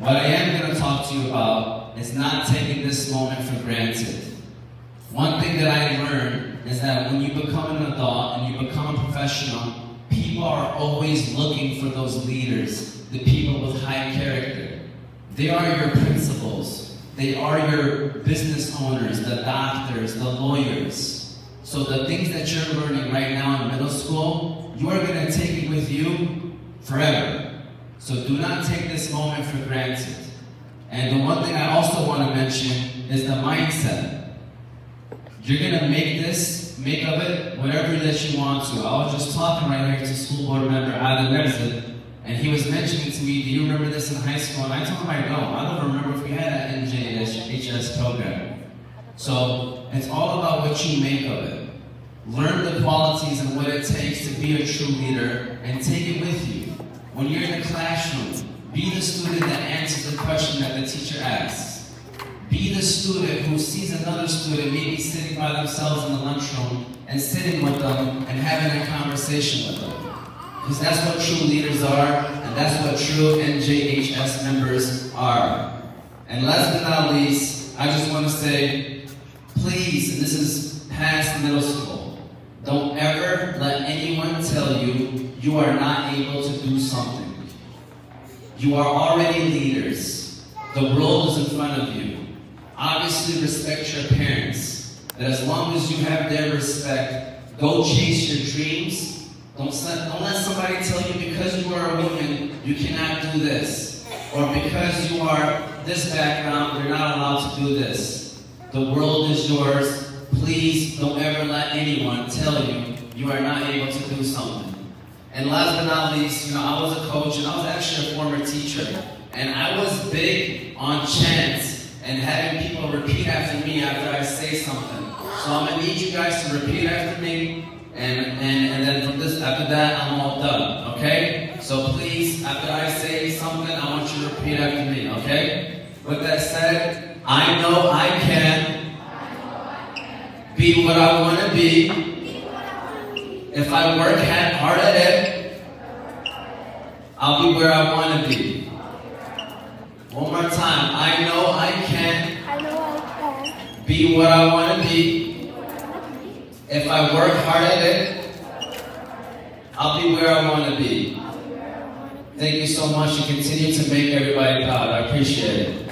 What I am going to talk to you about is not taking this moment for granted. One thing that I learned is that when you become an adult and you become a professional, people are always looking for those leaders, the people with high character. They are your principals. They are your business owners, the doctors, the lawyers. So the things that you're learning right now in middle school, you are going to take it with you forever. So do not take this moment for granted. And the one thing I also want to mention is the mindset. You're going to make of it whatever that you want to. I was just talking right here to school board member Adam Merzit, and he was mentioning to me, do you remember this in high school? And I told him I don't remember if we had an NJHS program. So it's all about what you make of it. Learn the qualities and what it takes to be a true leader and take it with you. When you're in the classroom, be the student that answers the question that the teacher asks. Be the student who sees another student maybe sitting by themselves in the lunchroom and sitting with them and having a conversation with them. Because that's what true leaders are, and that's what true NJHS members are. And last but not least, I just want to say, please, and this is past middle school, don't ever let anyone tell you you are not able to do something. You are already leaders. The world is in front of you. Obviously respect your parents, but as long as you have their respect, go chase your dreams. Don't let somebody tell you because you are a woman, you cannot do this. Or because you are this background, you're not allowed to do this. The world is yours. Please don't ever let anyone tell you you are not able to do something. And last but not least, I was a coach and I was actually a former teacher. And I was big on chants and having people repeat after me after I say something. So I'm gonna need you guys to repeat after me, and then after that, I'm all done, okay? So please, after I say something, I want you to repeat after me, okay? With that said, I know I can be what I wanna be if I work hard at it. I'll be where I wanna be. One more time. I know I can be what I want to be. If I work hard at it, I'll be where I want to be. Thank you so much. You continue to make everybody proud. I appreciate it.